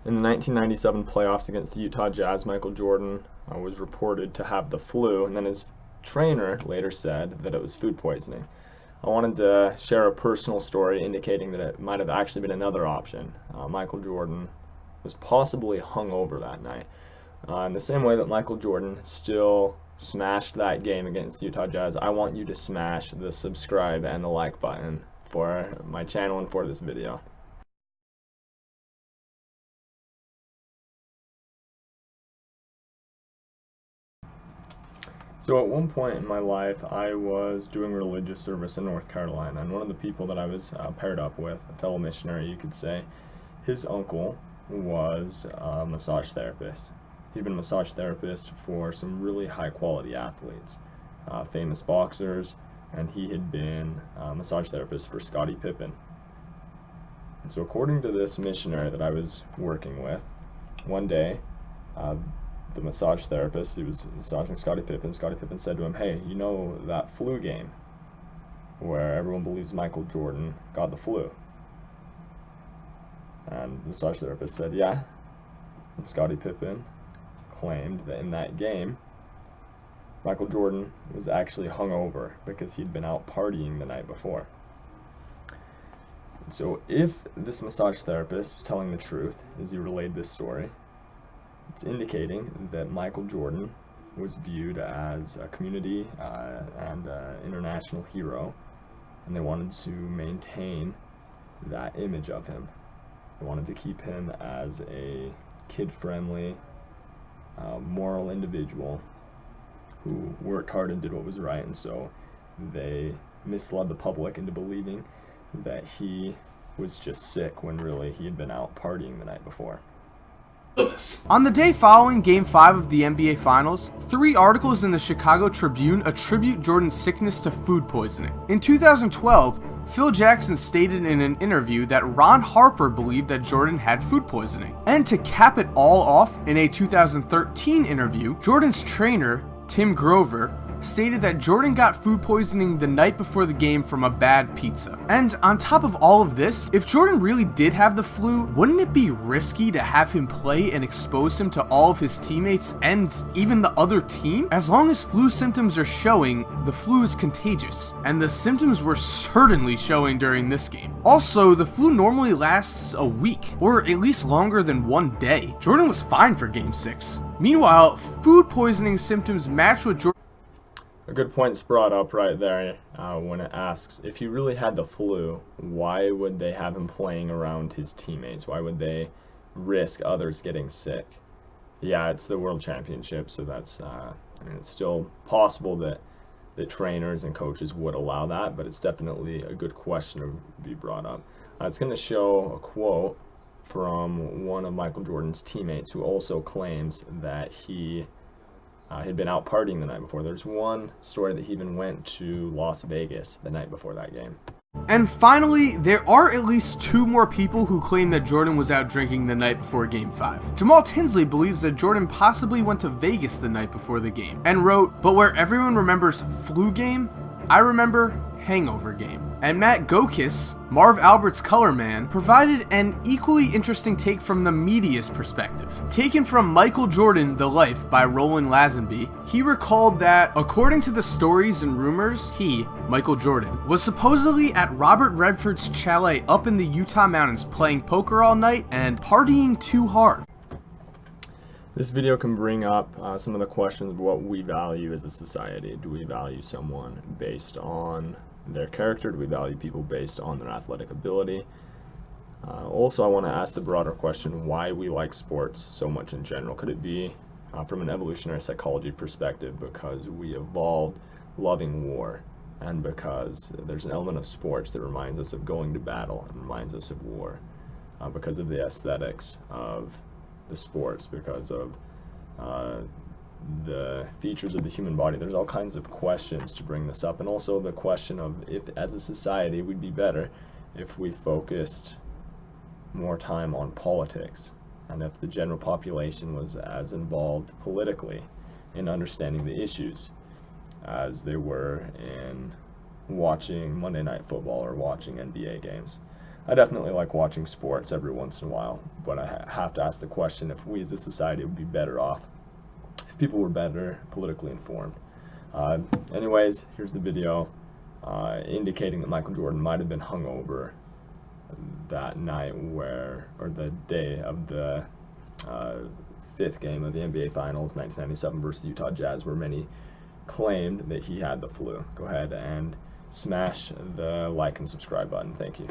In the 1997 playoffs against the Utah Jazz, Michael Jordan was reported to have the flu, and then his trainer later said that it was food poisoning. I wanted to share a personal story indicating that it might have actually been another option. Michael Jordan was possibly hungover that night. In the same way that Michael Jordan still smashed that game against the Utah Jazz, I want you to smash the subscribe and the like button for my channel and for this video. So at one point in my life, I was doing religious service in North Carolina, and one of the people that I was paired up with, a fellow missionary you could say, his uncle was a massage therapist. He'd been a massage therapist for some really high quality athletes, famous boxers, and he had been a massage therapist for Scottie Pippen. And so according to this missionary that I was working with, one day, the massage therapist, he was massaging Scottie Pippen. Scottie Pippen said to him, "Hey, you know that flu game where everyone believes Michael Jordan got the flu?" And the massage therapist said, "Yeah." And Scottie Pippen claimed that in that game, Michael Jordan was actually hungover because he'd been out partying the night before. So if this massage therapist was telling the truth as he relayed this story, it's indicating that Michael Jordan was viewed as a community and international hero, and they wanted to maintain that image of him. They wanted to keep him as a kid-friendly, moral individual who worked hard and did what was right, and so they misled the public into believing that he was just sick when really he had been out partying the night before. On the day following Game 5 of the NBA Finals, 3 articles in the Chicago Tribune attribute Jordan's sickness to food poisoning. In 2012, Phil Jackson stated in an interview that Ron Harper believed that Jordan had food poisoning. And to cap it all off, in a 2013 interview, Jordan's trainer, Tim Grover, stated that Jordan got food poisoning the night before the game from a bad pizza. And on top of all of this, if Jordan really did have the flu, wouldn't it be risky to have him play and expose him to all of his teammates and even the other team? As long as flu symptoms are showing, the flu is contagious, and the symptoms were certainly showing during this game. Also, the flu normally lasts a week, or at least longer than 1 day. Jordan was fine for Game 6. Meanwhile, food poisoning symptoms match what Jordan. A good point's brought up right there when it asks, if he really had the flu, why would they have him playing around his teammates? Why would they risk others getting sick? Yeah, it's the World Championship, so that's, I mean, it's still possible that the trainers and coaches would allow that, but it's definitely a good question to be brought up. It's going to show a quote from one of Michael Jordan's teammates who also claims that he had been out partying the night before. There's one story that he even went to Las Vegas the night before that game. And finally, there are at least 2 more people who claim that Jordan was out drinking the night before Game 5. Jamal Tinsley believes that Jordan possibly went to Vegas the night before the game, and wrote, "But where everyone remembers flu game, I remember hangover game." And Matt Gokis, Marv Albert's color man, provided an equally interesting take from the media's perspective. Taken from Michael Jordan, The Life by Roland Lazenby, he recalled that, according to the stories and rumors, he, Michael Jordan, was supposedly at Robert Redford's chalet up in the Utah mountains playing poker all night and partying too hard. This video can bring up some of the questions of what we value as a society. Do we value someone based on their character? Do we value people based on their athletic ability? Also, I want to ask the broader question why we like sports so much in general. Could it be from an evolutionary psychology perspective because we evolved loving war, and because there's an element of sports that reminds us of going to battle and reminds us of war, because of the aesthetics of the sports, because of the features of the human body? There's all kinds of questions to bring this up, and also the question of if as a society we'd be better if we focused more time on politics, and if the general population was as involved politically in understanding the issues as they were in watching Monday Night Football or watching NBA games. I definitely like watching sports every once in a while, but I have to ask the question if we as a society would be better off if people were better politically informed. Anyways, here's the video indicating that Michael Jordan might have been hungover that night or the day of the fifth game of the NBA Finals, 1997 versus the Utah Jazz, where many claimed that he had the flu. Go ahead and smash the like and subscribe button. Thank you.